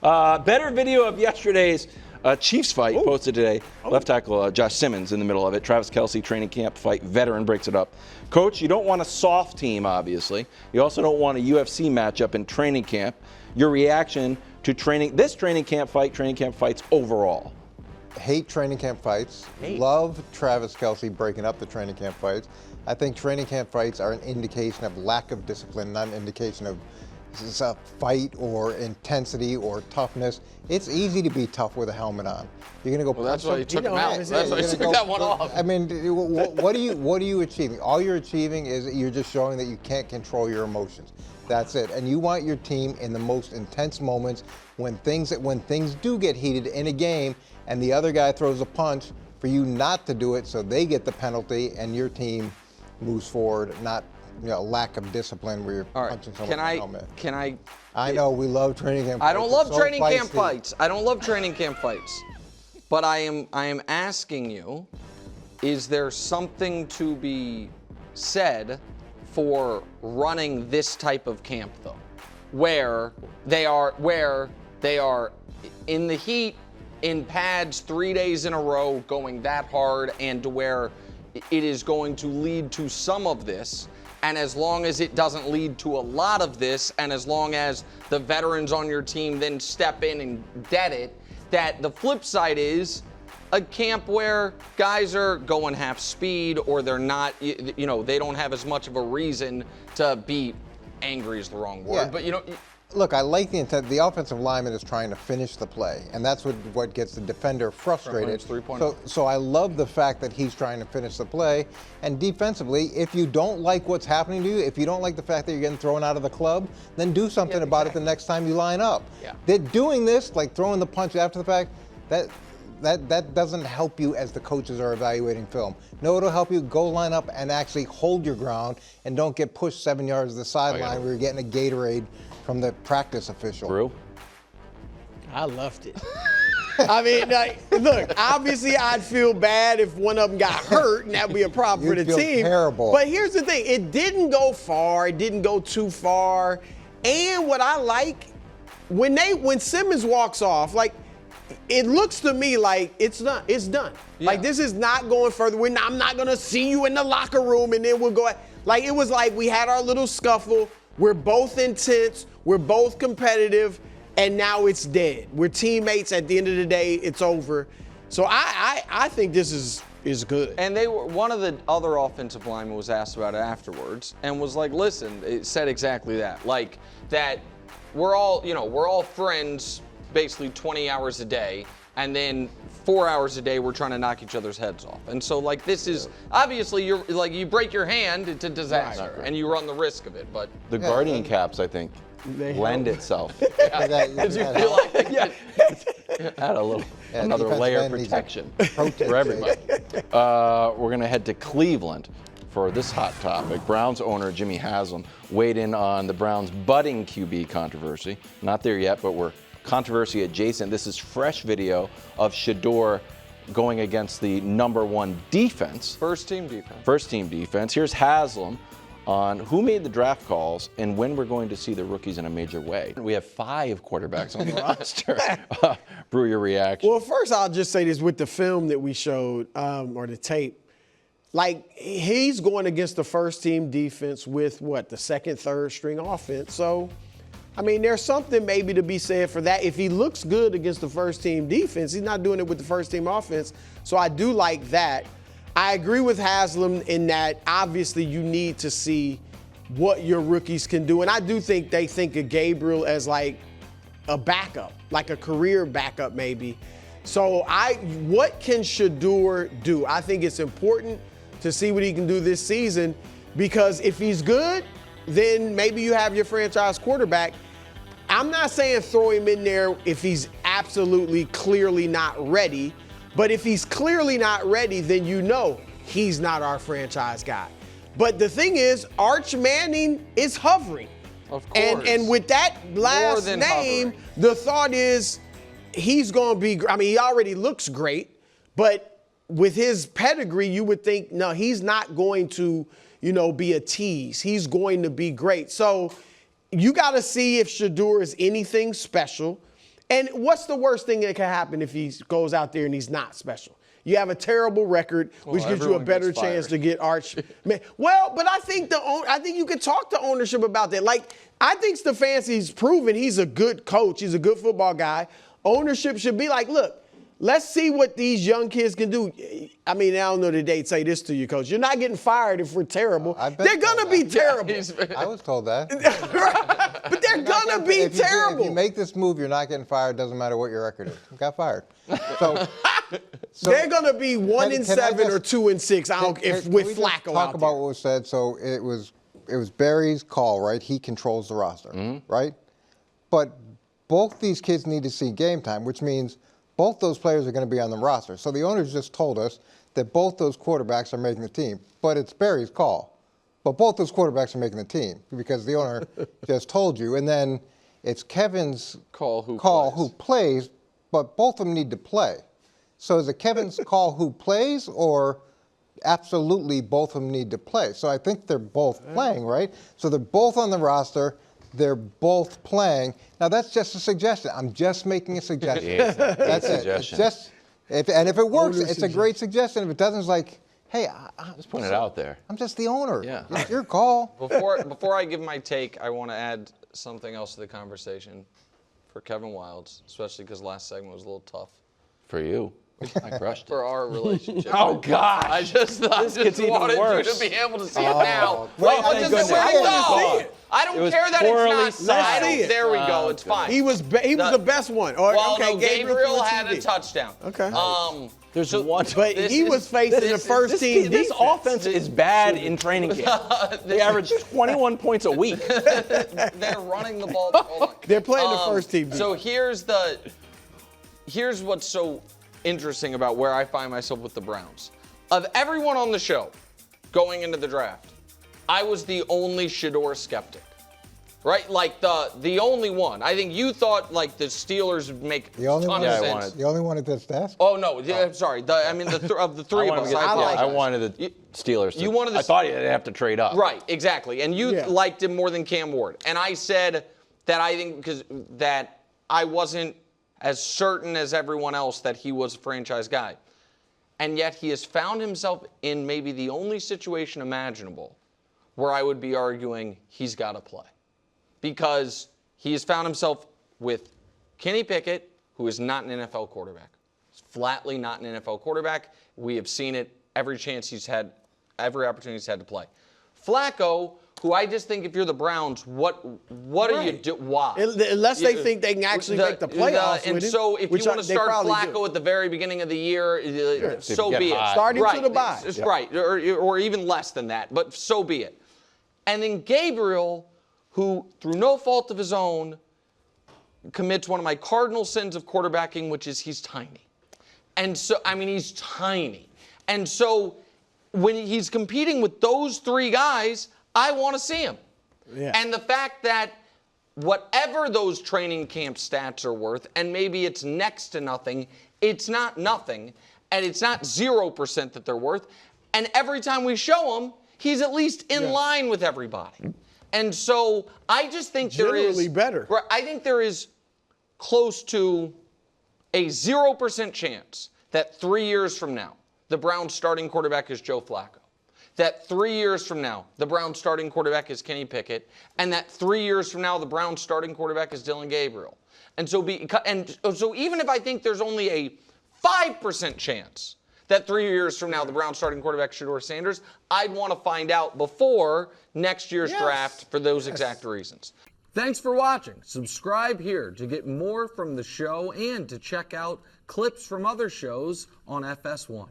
Better video of yesterday's Chiefs fight posted today. Left tackle Josh Simmons in the middle of it. Travis Kelce, training camp fight, veteran, breaks it up. Coach, you don't want a soft team, obviously. You also don't want a UFC matchup in training camp. Your reaction to this training camp fights overall? Hate training camp fights. Love Travis Kelce breaking up the training camp fights. I think training camp fights are an indication of lack of discipline, not an indication of a fight or intensity or toughness. It's easy to be tough with a helmet on. You're gonna go. Well, that's why you took him out. That's why you took that one off. I mean, what are you achieving? All you're achieving is you're just showing that you can't control your emotions. That's it. And you want your team in the most intense moments when things do get heated in a game, and the other guy throws a punch, for you not to do it, so they get the penalty and your team moves forward. Not lack of discipline where you're punching someone in the helmet. I know we love training camp fights. I don't love training camp fights. I don't love training camp fights. But I am asking you, is there something to be said for running this type of camp though? Where they are in the heat, in pads 3 days in a row, going that hard, and to where it is going to lead to some of this. And as long as it doesn't lead to a lot of this, and as long as the veterans on your team then step in and dead it, that the flip side is a camp where guys are going half speed, or they're not, they don't have as much of a reason to be angry is the wrong word, but Look, I like the intent. The offensive lineman is trying to finish the play, and that's what gets the defender frustrated. So I love the fact that he's trying to finish the play. And defensively, if you don't like what's happening to you, if you don't like the fact that you're getting thrown out of the club, then do something about it the next time you line up. They're doing this, like throwing the punch after the fact, that doesn't help you as the coaches are evaluating film. No, it'll help you go line up and actually hold your ground and don't get pushed 7 yards to the sideline where you're getting a Gatorade from the practice official. Drew? I loved it. I mean, look, obviously I'd feel bad if one of them got hurt, and that'd be a problem for the team. Terrible. But here's the thing, it didn't go far, it didn't go too far. And what I like, when Simmons walks off, like, it looks to me like it's done. It's done. Like, this is not going further. I'm not going to see you in the locker room and then we'll go. Like, it was like we had our little scuffle. We're both intense. We're both competitive. And now it's dead. We're teammates. At the end of the day, it's over. So I think this is good. And one of the other offensive linemen was asked about it afterwards and was like, listen, it said exactly that. Like, that we're all friends basically 20 hours a day, and then 4 hours a day we're trying to knock each other's heads off. And so, like, this is obviously, you're like, you break your hand, it's a disaster, and you run the risk of it. But the Guardian caps, I think, lend itselp. Did you feel like add another layer of protection for everybody. We're going to head to Cleveland for this hot topic. Browns owner Jimmy Haslam weighed in on the Browns' budding QB controversy. Not there yet, but we're controversy adjacent. This is fresh video of Shedeur going against the #1 defense. First team defense. Here's Haslam on who made the draft calls and when we're going to see the rookies in a major way. We have 5 quarterbacks on the roster. Brew, your reaction. Well, first I'll just say this with the film that we showed, or the tape. Like, he's going against the first team defense with the second, third string offense. So, I mean, there's something maybe to be said for that. If he looks good against the first team defense, he's not doing it with the first team offense. So I do like that. I agree with Haslam in that obviously you need to see what your rookies can do. And I do think they think of Gabriel as like a backup, like a career backup maybe. So what can Shedeur do? I think it's important to see what he can do this season, because if he's good, then maybe you have your franchise quarterback. I'm not saying throw him in there if he's absolutely clearly not ready, but if he's clearly not ready, then he's not our franchise guy. But the thing is, Arch Manning is hovering. Of course. And with that last name, the thought is he's going to be, I mean, he already looks great, but with his pedigree, you would think, no, he's not going to, be a tease. He's going to be great. So you got to see if Shedeur is anything special. And what's the worst thing that can happen if he goes out there and he's not special? You have a terrible record, which gives you a better chance to get Arch. Well, but I think you can talk to ownership about that. Like, I think Stefanski's proven he's a good coach. He's a good football guy. Ownership should be like, look, let's see what these young kids can do. I mean, I don't know that they'd say this to you, Coach. You're not getting fired if we're terrible. They're going to be terrible. I was told that. But they're going to be terrible. If you make this move, you're not getting fired. Doesn't matter what your record is. You got fired. So they're going to be 1-7 or 2-6 with Flacco talk about what was said. So it was Barry's call, right? He controls the roster, right? But both these kids need to see game time, which means both those players are going to be on the roster. So the owners just told us that both those quarterbacks are making the team. But it's Barry's call. But both those quarterbacks are making the team because the owner just told you. And then it's Kevin's call who plays, but both of them need to play. So is it Kevin's call who plays, or absolutely both of them need to play? So I think they're both playing, right? So they're both on the roster. They're both playing. Now, that's just a suggestion. I'm just making a suggestion. Yeah, that's it. It's just, if it works, it's a great suggestion. If it doesn't, it's like, hey, just put it out there. I'm just the owner. Yeah. It's your call. Before I give my take, I want to add something else to the conversation for Kevin Wildes, especially because last segment was a little tough. For you. I crushed it. For our relationship. Oh, gosh. I just wanted you to be able to see it now. I don't care that it's not. There we go. It's fine. He was the best one. Gabriel had a touchdown. Okay. There's one. But he was facing the first team This defense. offense is bad in training camp. They average 21 points a week. They're running the ball. They're playing the first team defense. So here's what's so interesting about where I find myself with the Browns. Of everyone on the show going into the draft, I was the only Shedeur skeptic. Right? Like the only one. I think you thought like the Steelers would make a ton of sense. The only one at this desk? Oh no, I'm sorry. Of the three of us. I wanted the Steelers to. You wanted I thought they'd have to trade up. Right, exactly. And you liked him more than Cam Ward. And I said that I think that I wasn't as certain as everyone else that he was a franchise guy. And yet he has found himself in maybe the only situation imaginable where I would be arguing he's got to play. Because he has found himself with Kenny Pickett, who is not an NFL quarterback. He's flatly not an NFL quarterback. We have seen it every chance he's had, every opportunity he's had to play. Flacco, who I just think if you're the Browns, what are you doing? Why? Unless they think they can actually make the playoffs and so if you want to start Flacco at the very beginning of the year, so be it. Starting to the bye. Right, or even less than that, but so be it. And then Gabriel, who through no fault of his own commits one of my cardinal sins of quarterbacking, which is he's tiny. And so, he's tiny. And so when he's competing with those three guys, I want to see him. Yeah. And the fact that whatever those training camp stats are worth, and maybe it's next to nothing, it's not nothing, and it's not 0% that they're worth. And every time we show him, he's at least in line with everybody. And so I just think generally better. I think there is close to a 0% chance that 3 years from now, the Browns starting quarterback is Joe Flacco. That 3 years from now, the Browns starting quarterback is Kenny Pickett. And that 3 years from now, the Browns starting quarterback is Dylan Gabriel. And so even if I think there's only a 5% chance that 3 years from now the Browns starting quarterback is Shedeur Sanders, I'd want to find out before next year's draft for those exact reasons. Thanks for watching. Subscribe here to get more from the show and to check out clips from other shows on FS1.